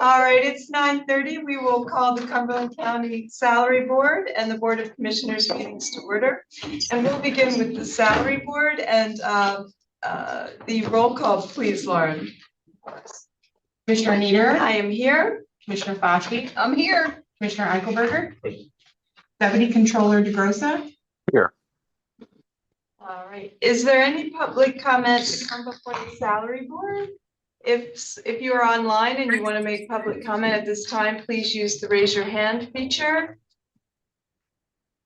All right, it's 9:30. We will call the Cumberland County Salary Board and the Board of Commissioners meetings to order. And we'll begin with the Salary Board and the roll call, please, Lauren. Commissioner Nieder. I am here. Commissioner Fauci. I'm here. Commissioner Eichelberger. Deputy Controller DeGrossa. Here. All right. Is there any public comment to come before the Salary Board? If you are online and you want to make public comment at this time, please use the raise your hand feature.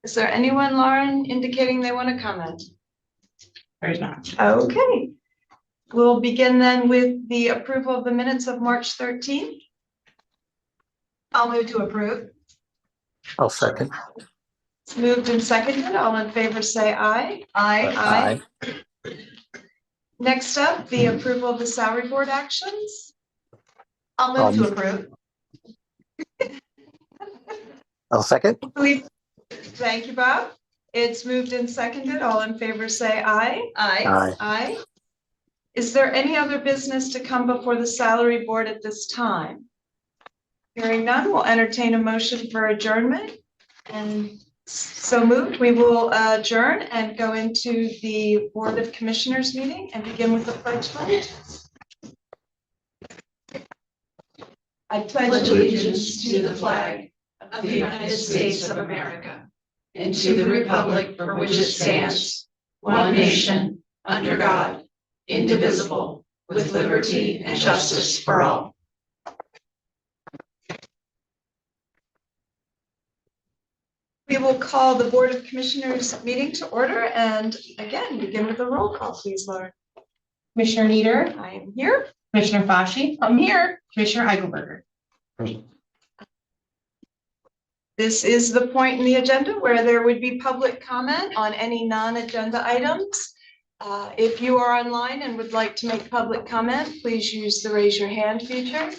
Is there anyone, Lauren, indicating they want to comment? There's not. Okay. We'll begin then with the approval of the minutes of March 13th. I'll move to approve. I'll second. It's moved and seconded. All in favor say aye. Aye. Next up, the approval of the salary board actions. I'll move to approve. I'll second. Thank you, Bob. It's moved and seconded. All in favor say aye. Aye. Aye. Is there any other business to come before the salary board at this time? Hearing none, we'll entertain a motion for adjournment. And so moved, we will adjourn and go into the Board of Commissioners meeting and begin with the pledge of allegiance. I pledge allegiance to the flag of the United States of America and to the republic for which it stands, one nation, under God, indivisible, with liberty and justice for all. We will call the Board of Commissioners meeting to order and again, begin with a roll call, please, Lauren. Commissioner Nieder. I am here. Commissioner Fauci. I'm here. Commissioner Eichelberger. This is the point in the agenda where there would be public comment on any non-agenda items. If you are online and would like to make public comment, please use the raise your hand feature.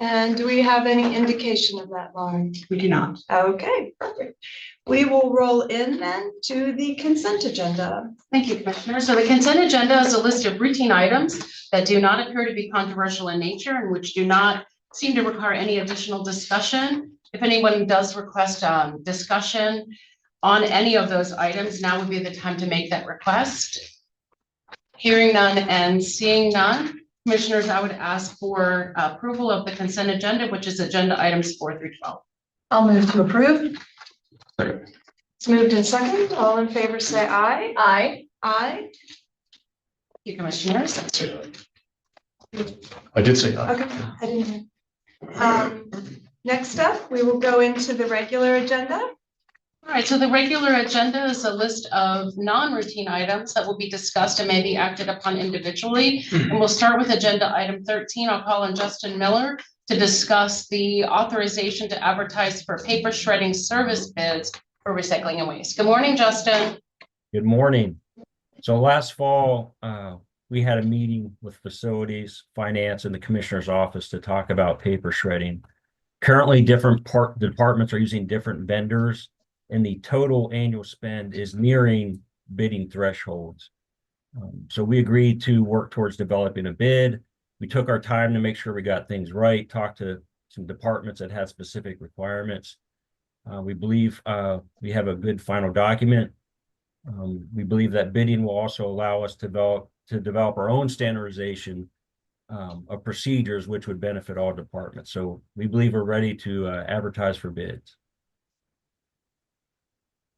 And do we have any indication of that, Lauren? We do not. Okay, perfect. We will roll in then to the consent agenda. Thank you, Commissioner. So the consent agenda is a list of routine items that do not appear to be controversial in nature and which do not seem to require any additional discussion. If anyone does request discussion on any of those items, now would be the time to make that request. Hearing none and seeing none, Commissioners, I would ask for approval of the consent agenda, which is agenda items 4 through 12. I'll move to approve. It's moved in second. All in favor say aye. Aye. Aye. Thank you, Commissioners. I did say aye. Okay, I didn't hear. Next up, we will go into the regular agenda. All right, so the regular agenda is a list of non-routine items that will be discussed and may be acted upon individually. And we'll start with agenda item 13. I'll call on Justin Miller to discuss the authorization to advertise for paper shredding service bids for recycling and waste. Good morning, Justin. Good morning. So last fall, we had a meeting with facilities, finance, and the commissioner's office to talk about paper shredding. Currently, different departments are using different vendors, and the total annual spend is nearing bidding thresholds. So we agreed to work towards developing a bid. We took our time to make sure we got things right, talked to some departments that had specific requirements. We believe we have a good final document. We believe that bidding will also allow us to develop our own standardization of procedures, which would benefit all departments. So we believe we're ready to advertise for bids.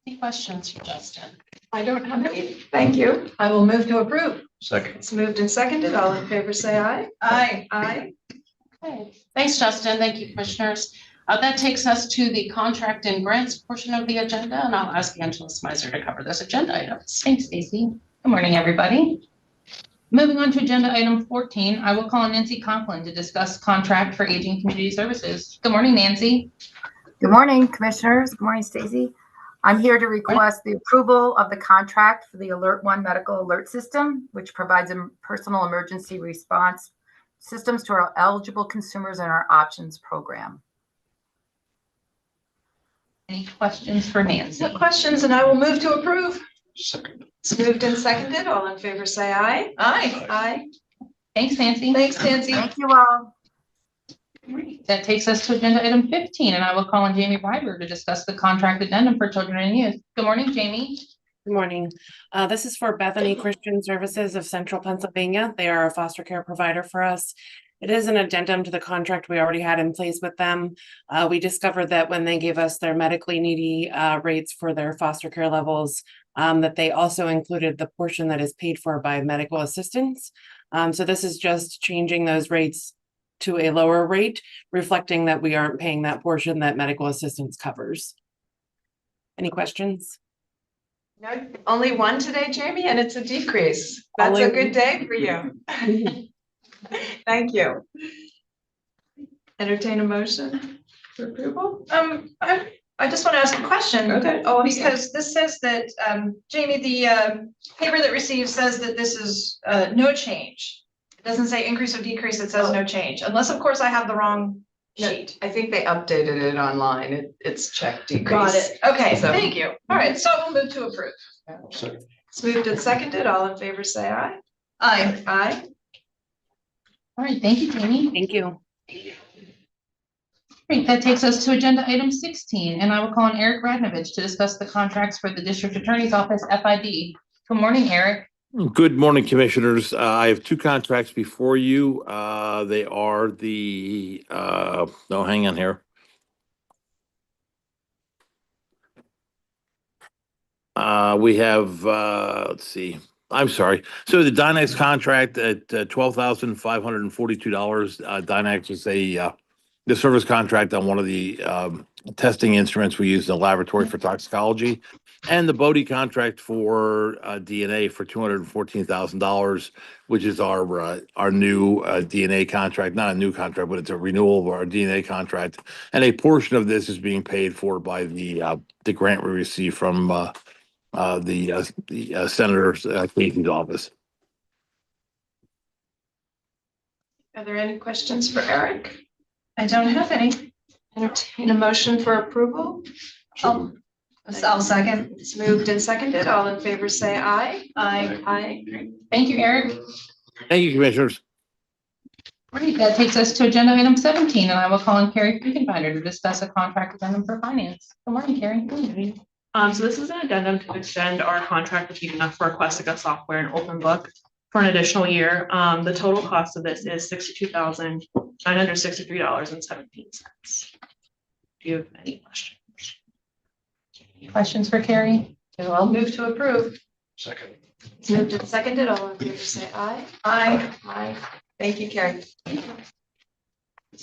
Any questions for Justin? I don't have any. Thank you. I will move to approve. Second. It's moved and seconded. All in favor say aye. Aye. Aye. Okay. Thanks, Justin. Thank you, Commissioners. That takes us to the contract and grants portion of the agenda, and I'll ask Angela Smizer to cover those agenda items. Thanks, Stacy. Good morning, everybody. Moving on to agenda item 14, I will call on Nancy Conklin to discuss contract for aging community services. Good morning, Nancy. Good morning, Commissioners. Good morning, Stacy. I'm here to request the approval of the contract for the Alert One medical alert system, which provides a personal emergency response systems to our eligible consumers in our options program. Any questions for Nancy? No questions, and I will move to approve. Second. It's moved and seconded. All in favor say aye. Aye. Aye. Thanks, Nancy. Thanks, Nancy. Thank you all. That takes us to agenda item 15, and I will call on Jamie Ryber to discuss the contract addendum for children and youth. Good morning, Jamie. Good morning. This is for Bethany Christian Services of Central Pennsylvania. They are a foster care provider for us. It is an addendum to the contract we already had in place with them. We discovered that when they gave us their medically needy rates for their foster care levels, that they also included the portion that is paid for by medical assistance. So this is just changing those rates to a lower rate, reflecting that we aren't paying that portion that medical assistance covers. Any questions? No, only one today, Jamie, and it's a decrease. That's Only a good day for you. Thank you. Entertain a motion for approval? I just want to ask a question. Okay. Oh, because this says that, Jamie, the paper that received says that this is no change. It doesn't say increase or decrease, it says no change, unless of course I have the wrong No, sheet. I think they updated it online. It's checked decrease. Got it. Okay, So- thank you. All right, so we'll move to approve. It's moved and seconded. All in favor, say aye. Aye. Aye. All right, thank you, Jamie. Thank you. Great, that takes us to agenda item 16, and I will call on Eric Radnovich to discuss the contracts for the District Attorney's Office, FID. Good morning, Eric. Good morning, Commissioners. I have two contracts before you. They are hang on here. We have, let's see, I'm sorry. So the Dynex contract at $12,542. Dynex is the service contract on one of the testing instruments we use in the laboratory for toxicology. And the Bodie contract for DNA for $214,000, which is our new DNA contract, not a new contract, but it's a renewal of our DNA contract. And a portion of this is being paid for by the grant we received from the Senator's Casey's office. Are there any questions for Eric? I don't have any. Entertain a motion for approval? I'll second. It's moved and seconded. All in favor, say aye. Aye. Aye. Thank you, Eric. Thank you, Commissioners. Great, that takes us to agenda item 17, and I will call on Carrie Finkenbinder to discuss a contract addendum for finance. Good morning, Carrie. So this is an addendum to extend our contract with UNF for Aquestica software and open book for an additional year. The total cost of this is $62,963.17. Do you have any questions? Questions for Carrie? I'll move to approve. Second. It's moved and seconded. All in favor, say aye. Aye. Aye. Thank you, Carrie.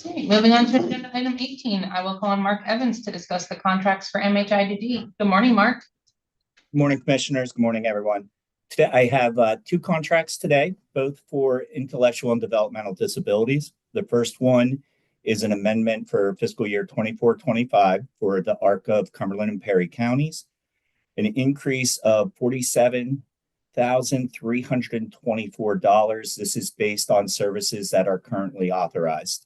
Okay, moving on to agenda item 18, I will call on Mark Evans to discuss the contracts for MHIDD. Good morning, Mark. Good morning, Commissioners. Good morning, everyone. Today, I have two contracts today, both for intellectual and developmental disabilities. The first one is an amendment for fiscal year 24-25 for the ARC of Cumberland and Perry counties, an increase of $47,324. This is based on services that are currently authorized.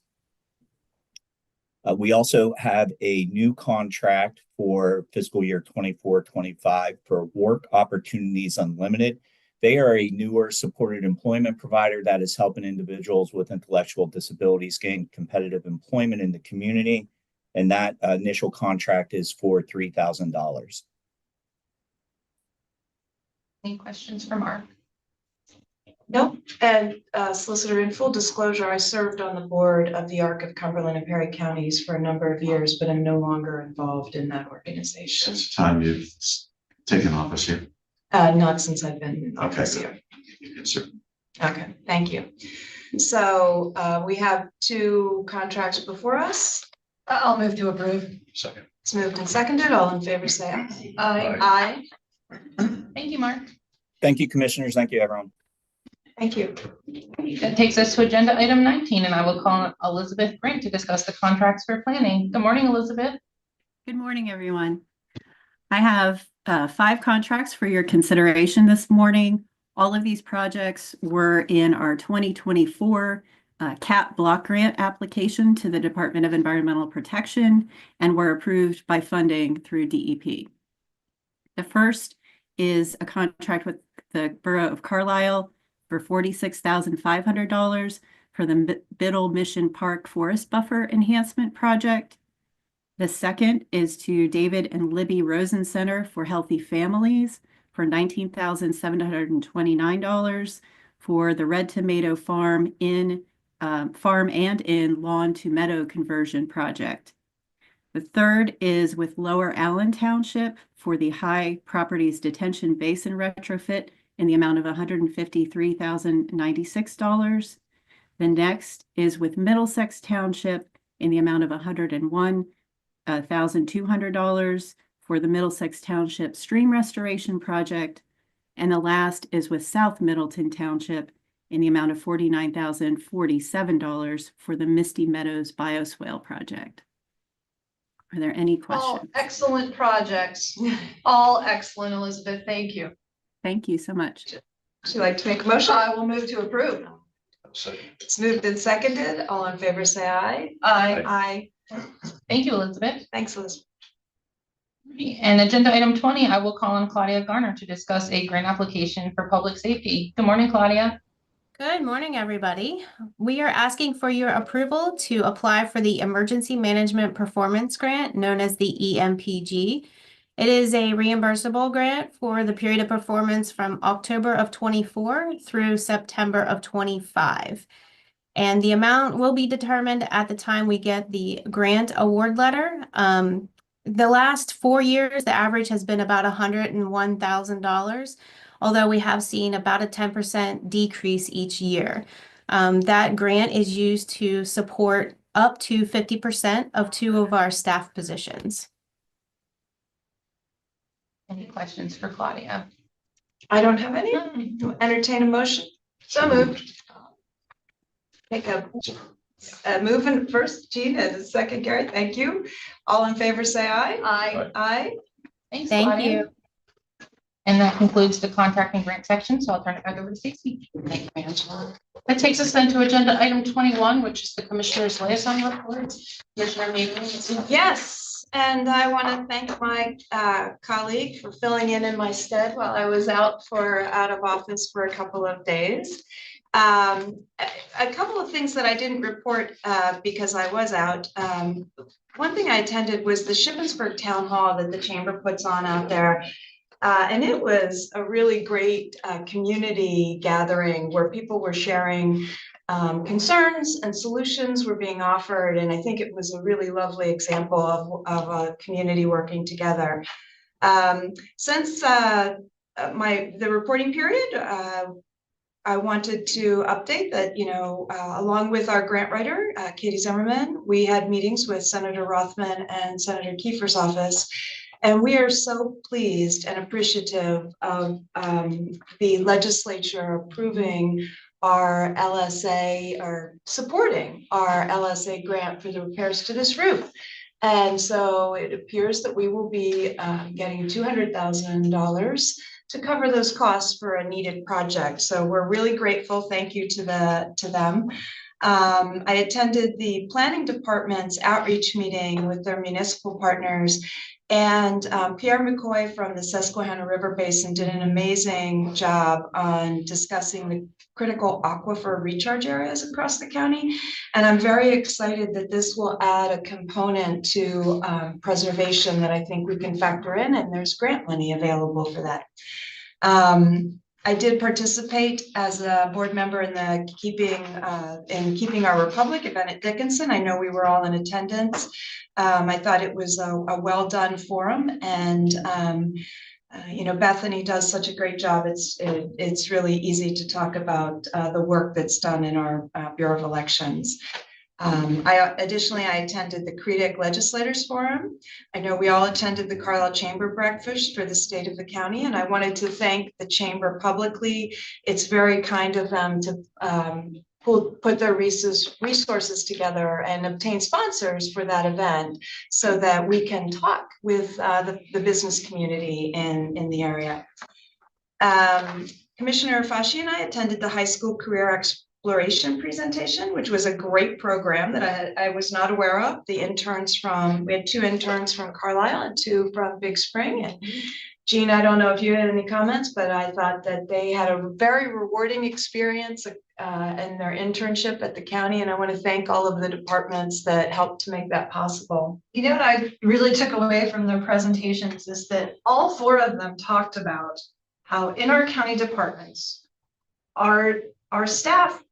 We also have a new contract for fiscal year 24-25 for Work Opportunities Unlimited. They are a newer supported employment provider that is helping individuals with intellectual disabilities gain competitive employment in the community. And that initial contract is for $3,000. Any questions for Mark? Nope. And Solicitor, in full disclosure, I served on the board of the ARC of Cumberland and Perry counties for a number of years, but I'm no longer involved in that organization. Since the time you've taken office here? Not since I've been in office Okay. here. Yes, sir. Okay, thank you. So we have two contracts before us. I'll move to approve. Second. It's moved and seconded. All in favor, say aye. Aye. Aye. Thank you, Mark. Thank you, Commissioners. Thank you, everyone. Thank you. That takes us to agenda item 19, and I will call on Elizabeth Grant to discuss the contracts for planning. Good morning, Elizabeth. Good morning, everyone. I have 5 contracts for your consideration this morning. All of these projects were in our 2024 CAP block grant application to the Department of Environmental Protection and were approved by funding through DEP. The first is a contract with the Borough of Carlisle for $46,500. for the Biddle Mission Park Forest Buffer Enhancement Project. The second is to David and Libby Rosen Center for Healthy Families for $19,729 for the Red Tomato Farm and in Lawn to Meadow Conversion Project. The third is with Lower Allen Township for the High Properties Detention Basin retrofit in the amount of $153,096. The next is with Middlesex Township in the amount of $101,200 for the Middlesex Township Stream Restoration Project. And the last is with South Middleton Township in the amount of $49,047 for the Misty Meadows Bioswale Project. Are there any All questions? excellent projects. All excellent, Elizabeth. Thank you. Thank you so much. Would you like to make a motion? I will move to approve. It's moved and seconded. All in favor, say aye. Aye. Aye. Thank you, Elizabeth. Thanks, Elizabeth. And agenda item 20, I will call on Claudia Garner to discuss a grant application for public safety. Good morning, Claudia. Good morning, everybody. We are asking for your approval to apply for the Emergency Management Performance Grant, known as the EMPG. It is a reimbursable grant for the period of performance from October of 24 through September of 25. And the amount will be determined at the time we get the grant award letter. The last 4 years, the average has been about $101,000. Although we have seen about a 10% decrease each year. That grant is used to support up to 50% of 2 of our staff positions. Any questions for Claudia? I don't have any. Entertain a motion. So moved. Take a move in first, Jean, and a second, Gary. Thank you. All in favor, say aye. Aye. Aye. Thanks, Thank Claudia. you. And that concludes the contract and grant section, so I'll turn it back over to Stacy. Thank you, Angela. That takes us then to agenda item 21, which is the Commissioner's Liaison Report. Commissioner Mabel. Yes, and I want to thank my colleague for filling in my stead while I was out of office for a couple of days. A couple of things that I didn't report because I was out. One thing I attended was the Shippensburg Town Hall that the Chamber puts on out there. And it was a really great community gathering where people were sharing concerns and solutions were being offered. And I think it was a really lovely example of a community working together. Since the reporting period, I wanted to update that, along with our grant writer, Katie Zimmerman, we had meetings with Senator Rothman and Senator Kiefer's office. And we are so pleased and appreciative of the legislature approving our LSA or supporting our LSA grant for the repairs to this roof. And so it appears that we will be getting $200,000 to cover those costs for a needed project. So we're really grateful. Thank you to them. I attended the planning department's outreach meeting with their municipal partners. And Pierre McCoy from the Susquehanna River Basin did an amazing job on discussing the critical aquifer recharge areas across the county. And I'm very excited that this will add a component to preservation that I think we can factor in, and there's grant money available for that. I did participate as a board member in the Keeping Our Republic at Bennett Dickinson. I know we were all in attendance. I thought it was a well-done forum, and Bethany does such a great job. It's really easy to talk about the work that's done in our Bureau of Elections. Additionally, I attended the CREDIC Legislators Forum. I know we all attended the Carlisle Chamber breakfast for the state of the county, and I wanted to thank the Chamber publicly. It's very kind of them to put their resources together and obtain sponsors for that event so that we can talk with the business community in the area. Commissioner Fasci and I attended the high school career exploration presentation, which was a great program that I was not aware of. We had 2 interns from Carlisle and 2 from Big Spring. And Jean, I don't know if you had any comments, but I thought that they had a very rewarding experience, and their internship at the county. And I want to thank all of the departments that helped to make that possible. You know what I really took away from their presentations is that all four of them talked about how in our county departments, our staff,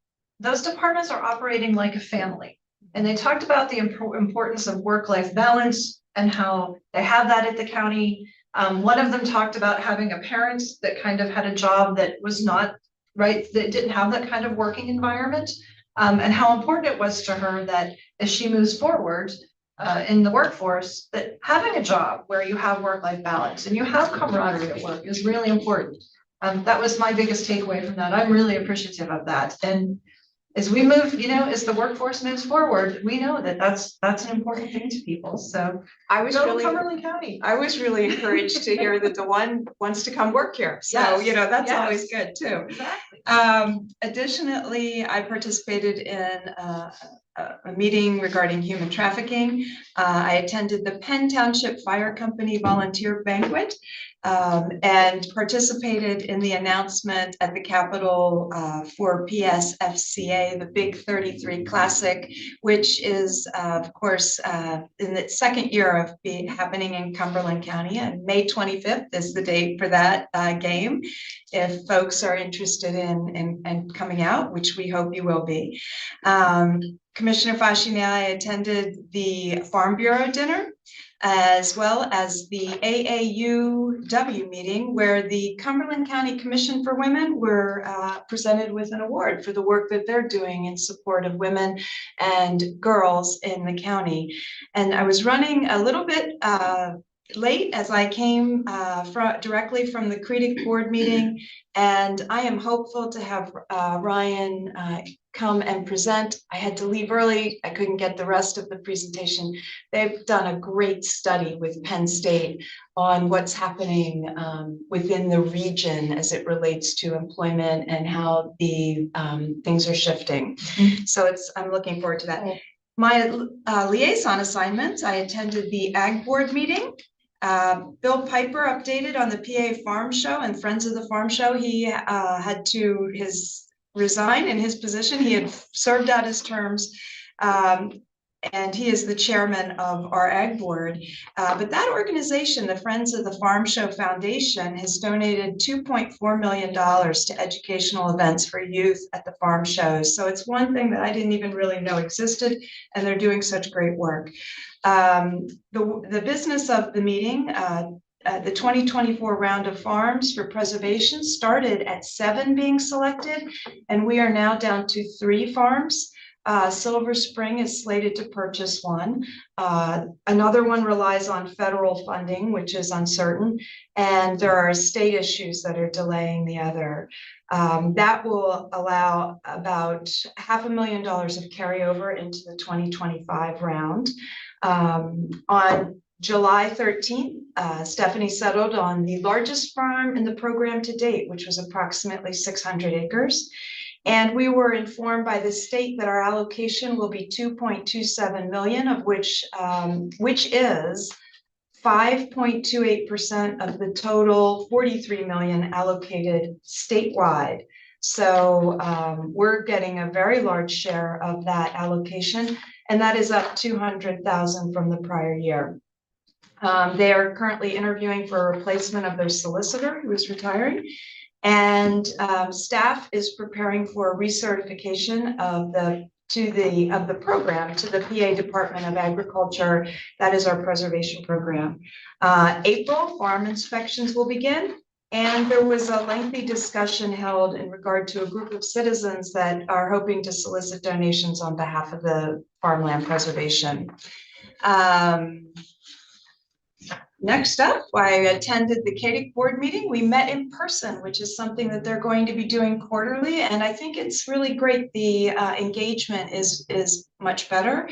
those departments are operating like a family. And they talked about the importance of work-life balance and how they have that at the county. One of them talked about having a parent that kind of had a job that was not right, that didn't have that kind of working environment, and how important it was to her that as she moves forward in the workforce, that having a job where you have work-life balance and you have camaraderie at work is really important. That was my biggest takeaway from that. I'm really appreciative of that. And as we move, as the workforce moves forward, we know that that's an important thing to people. So I was go to really, Cumberland County. I was really encouraged to hear that DeWan wants to come work here. So, Yes, that's yes. always good too. Exactly. Additionally, I participated in a meeting regarding human trafficking. I attended the Penn Township Fire Company volunteer banquet and participated in the announcement at the Capitol for PSFCA, the Big 33 Classic, which is, of course, in the second year of happening in Cumberland County. And May 25th is the date for that game, if folks are interested in coming out, which we hope you will be. Commissioner Fasci and I attended the Farm Bureau dinner, as well as the AAUW meeting, where the Cumberland County Commission for Women were presented with an award for the work that they're doing in support of women and girls in the county. And I was running a little bit late as I came directly from the CREDIC board meeting, and I am hopeful to have Ryan come and present. I had to leave early. I couldn't get the rest of the presentation. They've done a great study with Penn State on what's happening within the region as it relates to employment and how the things are shifting. So I'm looking forward to that. My liaison assignments, I attended the Ag Board meeting. Bill Piper updated on the PA Farm Show and Friends of the Farm Show. He had to resign in his position. He had served out his terms, and he is the chairman of our Ag Board. But that organization, the Friends of the Farm Show Foundation, has donated $2.4 million to educational events for youth at the farm shows. So it's one thing that I didn't even really know existed, and they're doing such great work. The business of the meeting, the 2024 round of farms for preservation started at 7 being selected, and we are now down to 3 farms. Silver Spring is slated to purchase one. Another one relies on federal funding, which is uncertain, and there are state issues that are delaying the other. That will allow about $500,000 of carryover into the 2025 round. On July 13th, Stephanie settled on the largest farm in the program to date, which was approximately 600 acres. And we were informed by the state that our allocation will be 2.27 million, of which is 5.28% of the total 43 million allocated statewide. So we're getting a very large share of that allocation, and that is up 200,000 from the prior year. They are currently interviewing for a replacement of their solicitor who is retiring, and staff is preparing for a recertification of the program to the PA Department of Agriculture. That is our preservation program. April, farm inspections will begin. And there was a lengthy discussion held in regard to a group of citizens that are hoping to solicit donations on behalf of the farmland preservation. Next up, I attended the CADIC board meeting. We met in person, which is something that they're going to be doing quarterly. And I think it's really great. The engagement is much better.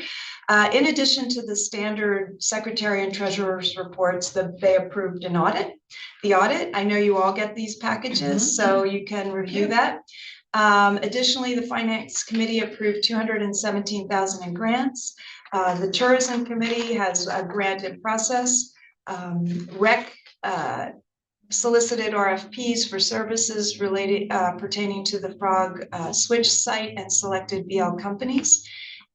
In addition to the standard secretary and treasurer's reports, they approved an audit. The audit, I know you all get these packages, so you can review that. Additionally, the finance committee approved $217,000 in grants. The tourism committee has a grant in process. Rec solicited RFPs for services related pertaining to the Frog Switch site and selected BL companies.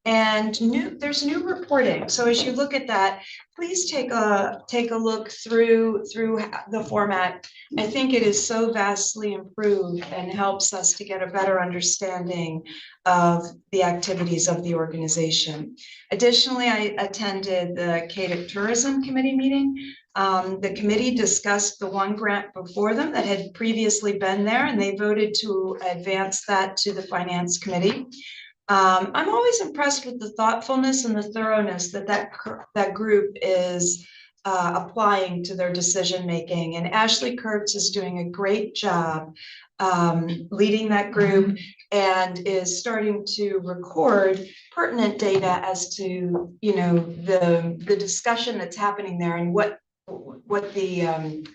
And there's new reporting. So as you look at that, please take a look through the format. I think it is so vastly improved and helps us to get a better understanding of the activities of the organization. Additionally, I attended the CADIC Tourism Committee meeting. The committee discussed the one grant before them that had previously been there, and they voted to advance that to the Finance Committee. I'm always impressed with the thoughtfulness and the thoroughness that group is applying to their decision making. And Ashley Kurtz is doing a great job leading that group and is starting to record pertinent data as to the discussion that's happening there and what the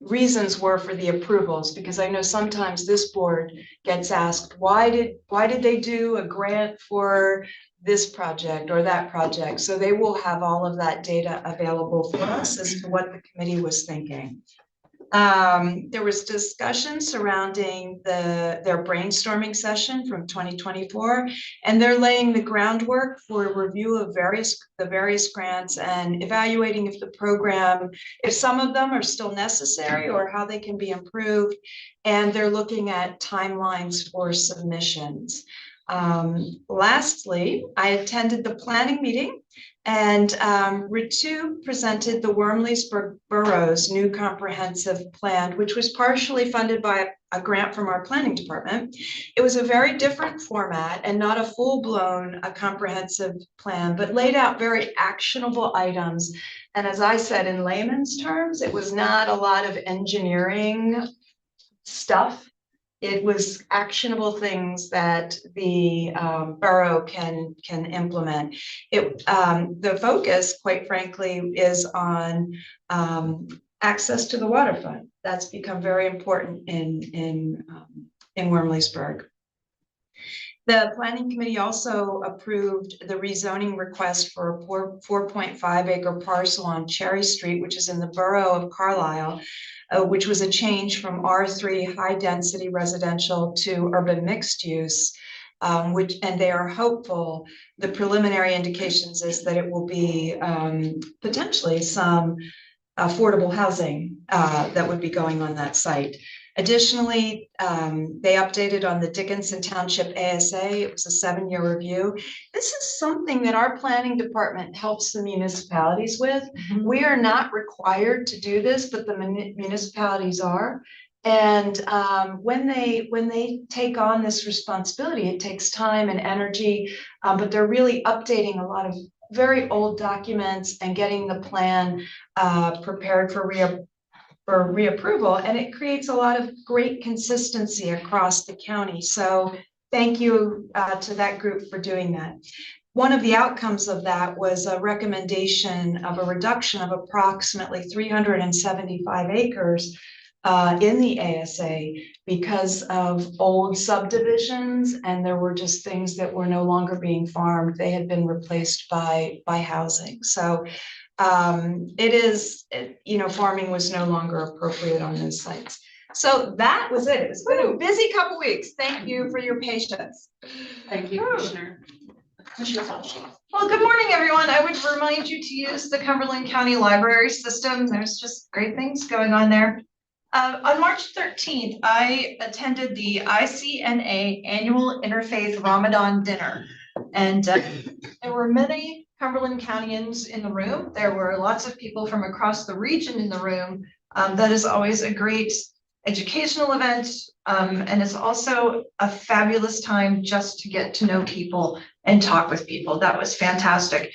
reasons were for the approvals, because I know sometimes this board gets asked, why did they do a grant for this project or that project? So they will have all of that data available for us as to what the committee was thinking. There was discussion surrounding their brainstorming session from 2024, and they're laying the groundwork for a review of the various grants and evaluating if some of them are still necessary or how they can be improved. And they're looking at timelines for submissions. Lastly, I attended the planning meeting, and Ritu presented the Wormleysburg Borough's new comprehensive plan, which was partially funded by a grant from our planning department. It was a very different format and not a full-blown comprehensive plan, but laid out very actionable items. And as I said, in layman's terms, it was not a lot of engineering stuff. It was actionable things that the borough can implement. The focus, quite frankly, is on access to the waterfront. That's become very important in Wormleysburg. The planning committee also approved the rezoning request for a 4.5 acre parcel on Cherry Street, which is in the borough of Carlisle, which was a change from R3 high density residential to urban mixed use, and they are hopeful. The preliminary indications is that it will be potentially some affordable housing that would be going on that site. Additionally, they updated on the Dickinson Township ASA. It was a 7-year review. This is something that our planning department helps the municipalities with. We are not required to do this, but the municipalities are. And when they take on this responsibility, it takes time and energy, but they're really updating a lot of very old documents and getting the plan prepared for reapproval, and it creates a lot of great consistency across the county. So thank you to that group for doing that. One of the outcomes of that was a recommendation of a reduction of approximately 375 acres in the ASA because of old subdivisions, and there were just things that were no longer being farmed. They had been replaced by housing. So farming was no longer appropriate on those sites. So that was it. It's been a busy couple weeks. Thank you for your patience. Thank you, Commissioner. Well, good morning, everyone. I would remind you to use the Cumberland County Library system. There's just great things going on there. On March 13th, I attended the ICNA annual Interfaith Ramadan dinner, and there were many Cumberland Countyans in the room. There were lots of people from across the region in the room. That is always a great educational event, and it's also a fabulous time just to get to know people and talk with people. That was fantastic.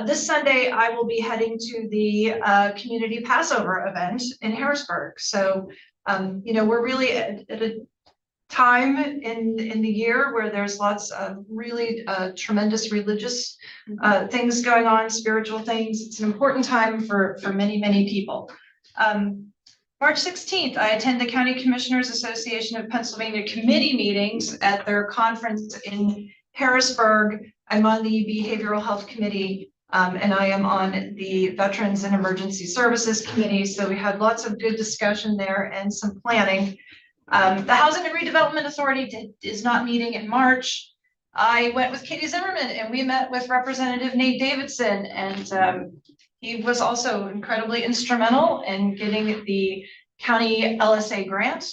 This Sunday, I will be heading to the community Passover event in Harrisburg. So, we're really at a time in the year where there's lots of really tremendous religious things going on, spiritual things. It's an important time for many, many people. March 16th, I attend the County Commissioners Association of Pennsylvania committee meetings at their conference in Harrisburg. I'm on the Behavioral Health Committee. And I am on the Veterans and Emergency Services Committee, so we had lots of good discussion there and some planning. The Housing and Redevelopment Authority is not meeting in March. I went with Katie Zimmerman and we met with Representative Nate Davidson, and he was also incredibly instrumental in getting the county LSA grant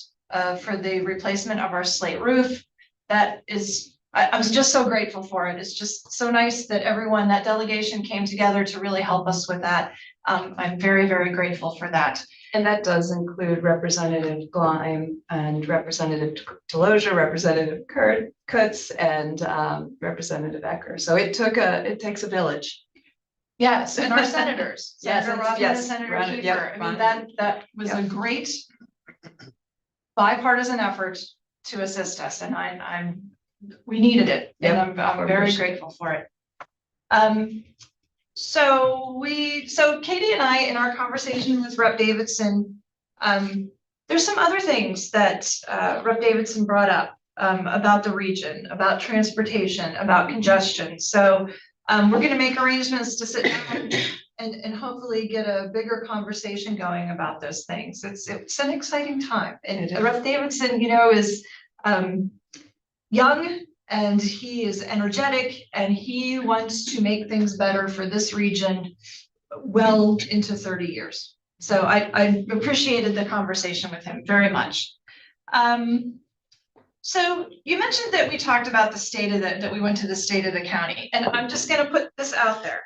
for the replacement of our slate roof. That is, I was just so grateful for it. It's just so nice that everyone, that delegation came together to really help us with that. I'm very, very grateful for that. And that does include Representative Gleim and Representative Delozer, Representative Kutz, and Representative Ecker. So it takes a village. Yes, and our senators, Yes, Senator Rodman and yes, Senator Rodman, Kiefer. yep, I mean, Rodman. that was a Yep. great bipartisan effort to assist us, and we needed it, and Yep. I'm very grateful for it. So Katie and I, in our conversation with Rep. Davidson, there's some other things that Rep. Davidson brought up about the region, about transportation, about congestion. So we're going to make arrangements to sit down and hopefully get a bigger conversation going about those things. It's an exciting time. And Rep. Davidson, is young, and he is energetic, and he wants to make things better for this region well into 30 years. So I appreciated the conversation with him very much. So you mentioned that we talked about the state of that we went to the state of the county, and I'm just going to put this out there.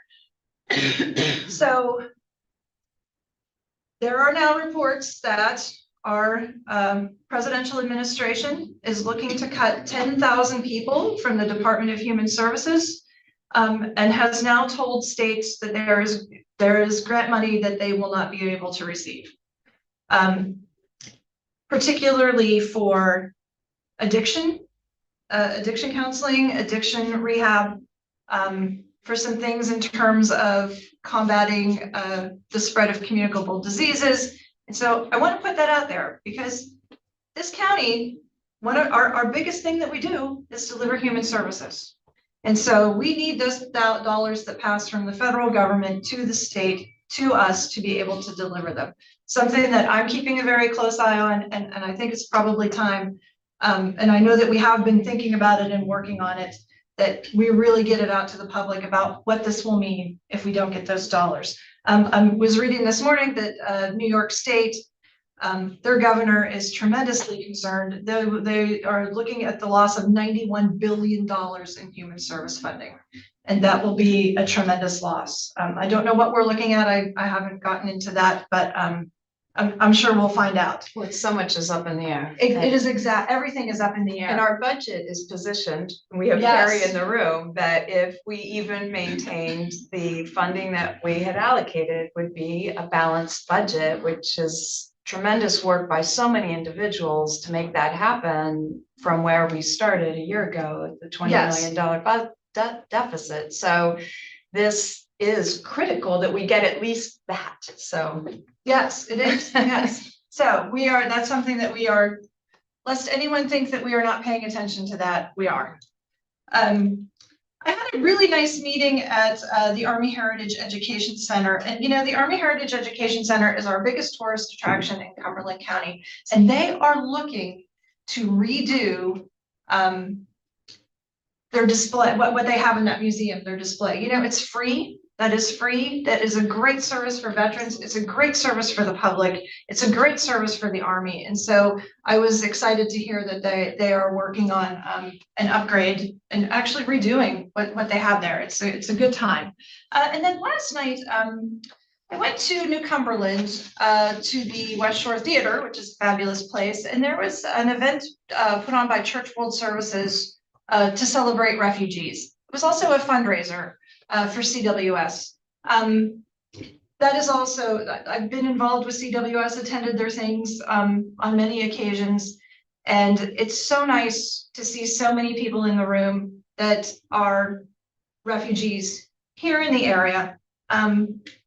So there are now reports that our presidential administration is looking to cut 10,000 people from the Department of Human Services, and has now told states that there is grant money that they will not be able to receive, particularly for addiction counseling, addiction rehab, for some things in terms of combating the spread of communicable diseases. And so I want to put that out there because this county, one of our biggest thing that we do is deliver human services. And so we need those dollars that pass from the federal government to the state, to us, to be able to deliver them. Something that I'm keeping a very close eye on, and I think it's probably time. And I know that we have been thinking about it and working on it, that we really get it out to the public about what this will mean if we don't get those dollars. I was reading this morning that New York State, their governor is tremendously concerned. They are looking at the loss of $91 billion in human service funding. And that will be a tremendous loss. I don't know what we're looking at. I haven't gotten into that, but I'm sure we'll find out. Well, so much is up in the air. It is everything is up in the air. And our budget is positioned, and we have Yes. Carrie in the room, that if we even maintained the funding that we had allocated would be a balanced budget, which is tremendous work by so many individuals to make that happen from where we started a year ago at the $20 million deficit. So this is critical that we get at least that. So yes, it is. Yes. So that's something that we are, lest anyone think that we are not paying attention to that, we are. I had a really nice meeting at the Army Heritage Education Center. And the Army Heritage Education Center is our biggest tourist attraction in Cumberland County. And they are looking to redo their display, what they have in that museum, their display. It's free. That is free. That is a great service for veterans. It's a great service for the public. It's a great service for the Army. And so I was excited to hear that they are working on an upgrade and actually redoing what they have there. It's a good time. And then last night, I went to New Cumberland to the West Shore Theater, which is a fabulous place. And there was an event put on by Church World Services to celebrate refugees. It was also a fundraiser for CWS. That is also, I've been involved with CWS, attended their things on many occasions. And it's so nice to see so many people in the room that are refugees here in the area.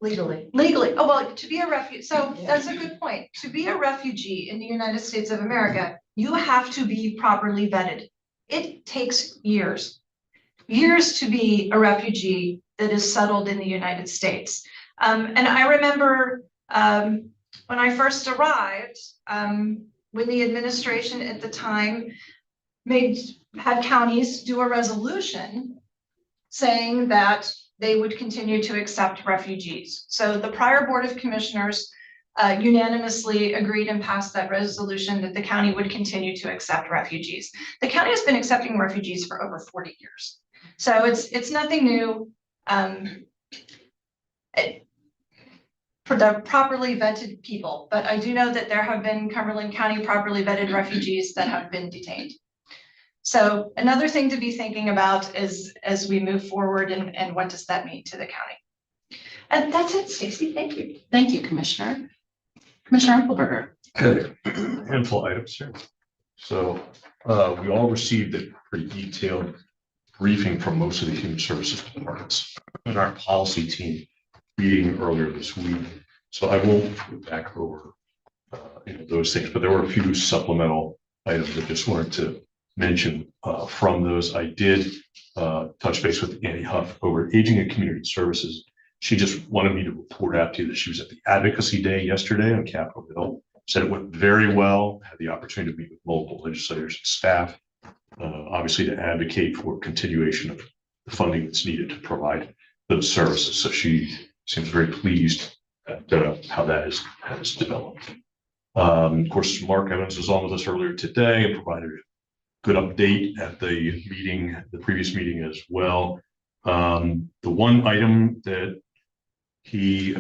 Legally. Oh, well, to be a refugee. So that's a good point. To be a refugee in the United States of America, you have to be properly vetted. It takes years to be a refugee that is settled in the United States. And I remember when I first arrived, when the administration at the time had counties do a resolution saying that they would continue to accept refugees. So the prior Board of Commissioners unanimously agreed and passed that resolution that the county would continue to accept refugees. The county has been accepting refugees for over 40 years. So it's nothing new. For the properly vetted people, but I do know that there have been Cumberland County properly vetted refugees that have been detained. So another thing to be thinking about is as we move forward and what does that mean to the county? And that's it, Stacy. Thank you. Thank you, Commissioner. Commissioner Engelberger. Okay, handful of items here. So we all received a pretty detailed briefing from most of the human services departments and our policy team meeting earlier this week. So I won't go back over those things, but there were a few supplemental items I just wanted to mention from those. I did touch base with Annie Huff over Aging and Community Services. She just wanted me to report out to you that she was at the Advocacy Day yesterday on Capitol Hill. Said it went very well, had the opportunity to meet with local legislators and staff, obviously to advocate for continuation of the funding that's needed to provide those services. So she seems very pleased at how that has developed. Of course, Mark Evans was on with us earlier today and provided a good update at the meeting, the previous meeting as well. The one item that he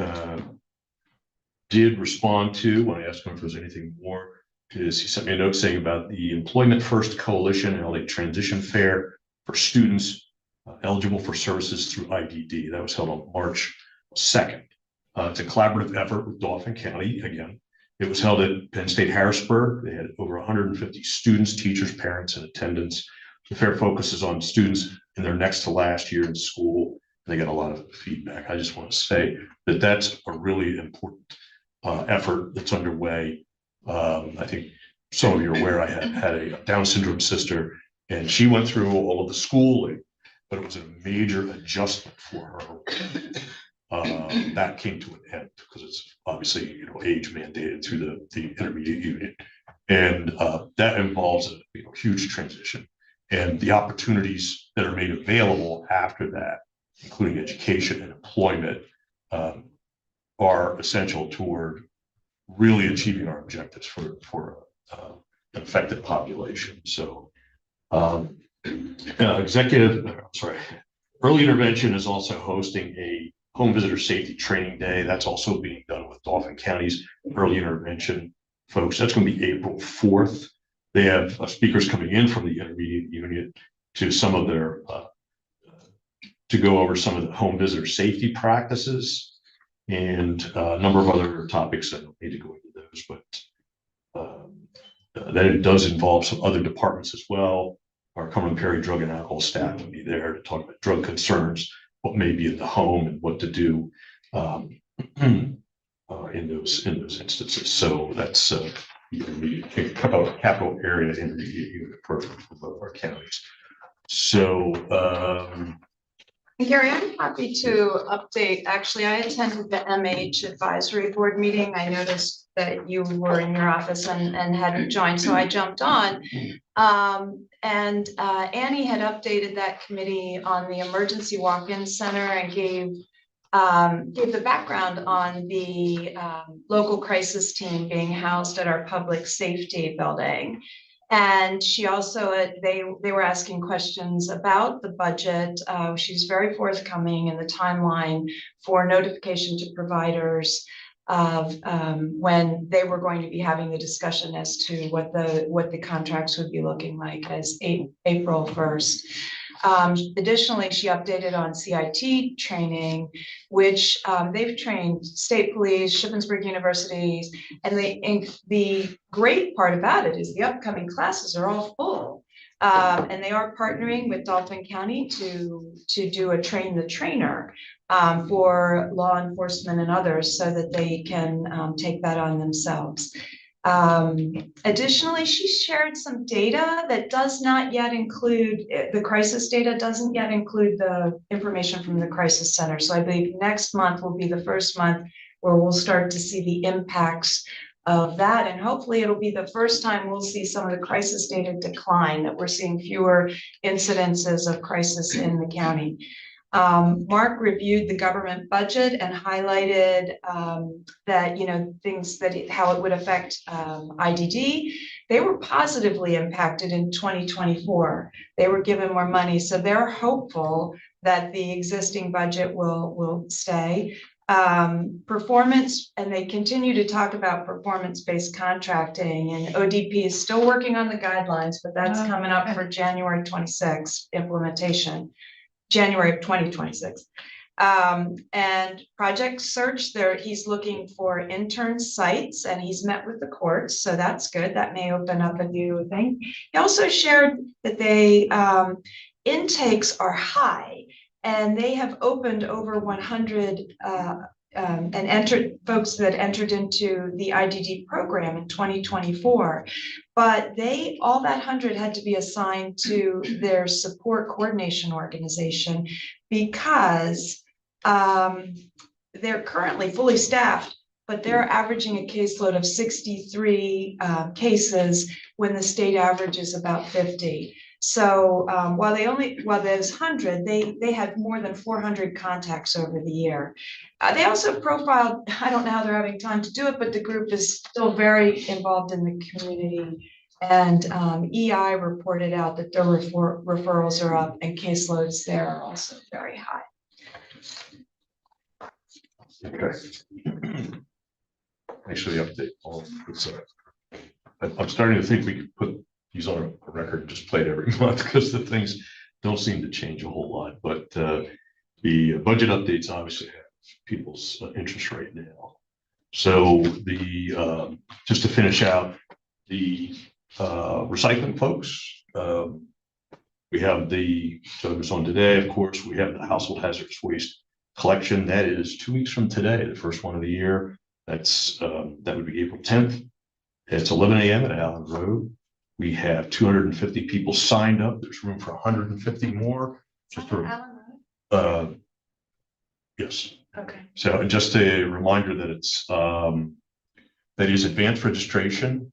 did respond to when I asked him if there was anything more is he sent me a note saying about the Employment First Coalition held a transition fair for students eligible for services through IDD. That was held on March 2nd. It's a collaborative effort with Dauphin County. Again, it was held at Penn State Harrisburg. They had over 150 students, teachers, parents, and attendants. The fair focuses on students in their next to last year in school. They got a lot of feedback. I just want to say that that's a really important effort that's underway. I think some of you are aware I had a Down syndrome sister, and she went through all of the schooling, but it was a major adjustment for her. That came to an end because it's obviously age mandated through the intermediate unit, and that involves a huge transition. And the opportunities that are made available after that, including education and employment, are essential toward really achieving our objectives for an affected population. So early intervention is also hosting a home visitor safety training day. That's also being done with Dauphin County's early intervention folks. That's going to be April 4th. They have speakers coming in from the intermediate unit to some of their to go over some of the home visitor safety practices and a number of other topics. I don't need to go into those, but that it does involve some other departments as well. Our Cumberland Perry drug and alcohol staff will be there to talk about drug concerns, what may be at the home, and what to do in those instances. So that's capital area intermediate unit program for both our counties. So Gary, I'm happy to update. Actually, I attended the MH advisory board meeting. I noticed that you were in your office and hadn't joined, so I jumped on. And Annie had updated that committee on the emergency walk-in center and gave the background on the local crisis team being housed at our public safety building. And she also, they were asking questions about the budget. She's very forthcoming in the timeline for notification to providers of when they were going to be having the discussion as to what the contracts would be looking like as April 1st. Additionally, she updated on CIT training, which they've trained state police, Shippensburg University, and the great part about it is the upcoming classes are all full. And they are partnering with Dauphin County to do a train the trainer for law enforcement and others so that they can take that on themselves. Additionally, she shared some data that does not yet include, the crisis data doesn't yet include the information from the crisis center. So I believe next month will be the first month where we'll start to see the impacts of that. And hopefully it'll be the first time we'll see some of the crisis data decline, that we're seeing fewer incidences of crisis in the county. Mark reviewed the government budget and highlighted that, things that how it would affect IDD. They were positively impacted in 2024. They were given more money, so they're hopeful that the existing budget will stay. Performance, and they continue to talk about performance-based contracting, and ODP is still working on the guidelines, but that's coming up for January 26th implementation. January of 2026. And project search there, he's looking for intern sites, and he's met with the courts. So that's good. That may open up a new thing. He also shared that they intakes are high, and they have opened over 100 and entered folks that entered into the IDD program in 2024. But all that 100 had to be assigned to their support coordination organization, because they're currently fully staffed, but they're averaging a caseload of 63 cases when the state average is about 50. So while there's 100, they had more than 400 contacts over the year. They also profiled, I don't know how they're having time to do it, but the group is still very involved in the community. And EI reported out that their referrals are up, and caseloads there are also very high. Okay. Thanks for the update, Paul. I'm starting to think we could put these on a record and just play it every month, because the things don't seem to change a whole lot. But the budget updates obviously have people's interest right now. So just to finish out the recycling folks, we have so it was on today, of course, we have the household hazardous waste collection. That is 2 weeks from today, the first one of the year. That would be April 10th. It's 11 a.m. at Allen Road. We have 250 people signed up. There's room for 150 more. Just Allen Road? Yes. Okay. So just a reminder that that is advanced registration,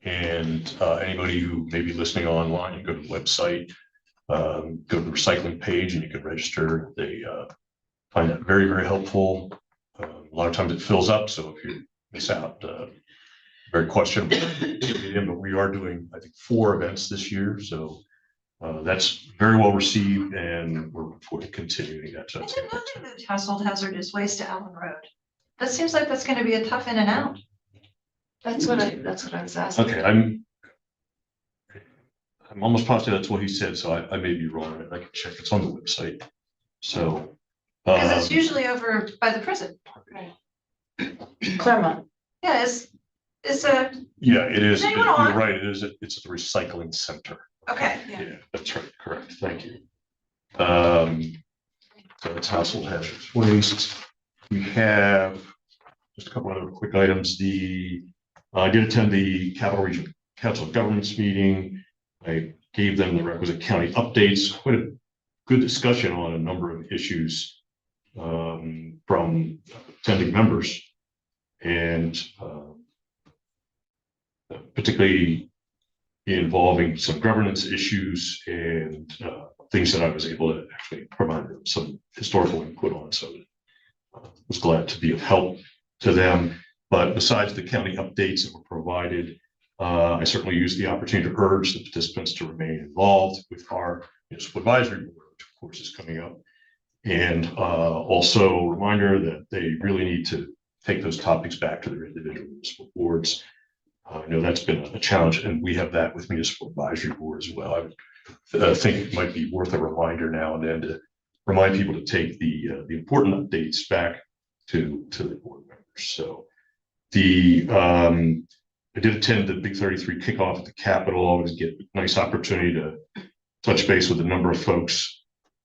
and anybody who may be listening online, you go to the website, go to the recycling page, and you can register. They find that very, very helpful. A lot of times it fills up, so if you miss out, very questionable. But we are doing, I think, 4 events this year, so that's very well received, and we're looking forward to continuing that. I didn't know they moved household hazardous waste to Allen Road. That seems like that's going to be a tough in and out. That's what I was asking. Okay, I'm almost positive that's what he said, so I may be wrong. I can check. It's on the website. So because it's usually over by the prison. Claremont. Yeah, it's yeah, it is. You're right. It is. It's the recycling center. Okay. Yeah, that's right. Correct. Thank you. So it's household hazardous waste. We have just a couple other quick items. I did attend the Capital Region Council of Governments meeting. I gave them the requisite county updates. Quite a good discussion on a number of issues from attending members, and particularly involving some governance issues and things that I was able to actually provide them some historical input on. So I was glad to be of help to them. But besides the county updates that were provided, I certainly used the opportunity to urge the participants to remain involved with our municipal advisory board, which of course is coming up. And also a reminder that they really need to take those topics back to their individual municipal boards. I know that's been a challenge, and we have that with municipal advisory board as well. I would think it might be worth a reminder now and then to remind people to take the important updates back to the board members. So I did attend the Big 33 kickoff at the Capitol. Always get a nice opportunity to touch base with a number of folks.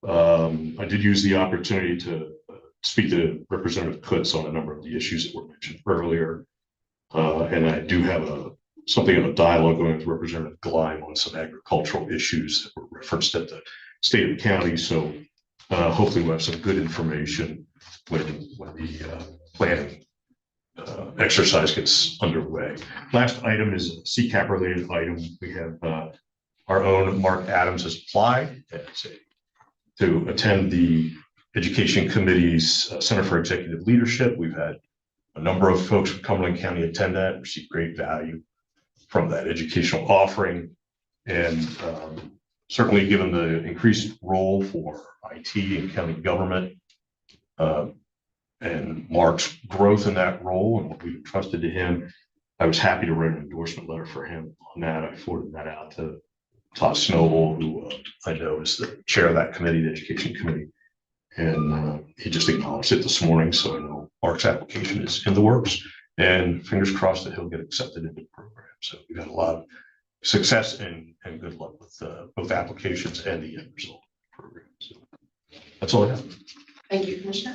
I did use the opportunity to speak to Representative Kutz on a number of the issues that were mentioned earlier. And I do have something of a dialogue going with Representative Gleim on some agricultural issues that were referenced at the state and county. So hopefully we'll have some good information when the planning exercise gets underway. Last item is a CCAP related item. We have our own Mark Adams has applied to attend the Education Committee's Center for Executive Leadership. We've had a number of folks from Cumberland County attend that, receive great value from that educational offering. And certainly given the increased role for IT and county government and Mark's growth in that role and what we've entrusted to him, I was happy to write an endorsement letter for him on that. I forwarded that out to Todd Snowball, who I know is the chair of that committee, the Education Committee. And he just acknowledged it this morning. So I know Mark's application is in the works, and fingers crossed that he'll get accepted into the program. So we've had a lot of success and good luck with both applications and the end result of the program. So that's all I have. Thank you, Commissioner.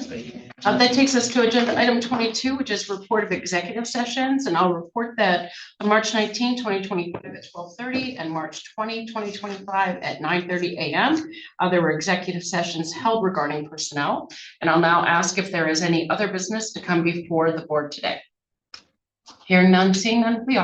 That takes us to agenda item 22, which is report of executive sessions. And I'll report that on March 19, 2025 at 12:30 and March 20, 2025 at 9:30 a.m. There were executive sessions held regarding personnel. And I'll now ask if there is any other business to come before the board today. Hearing none, seeing none, we are.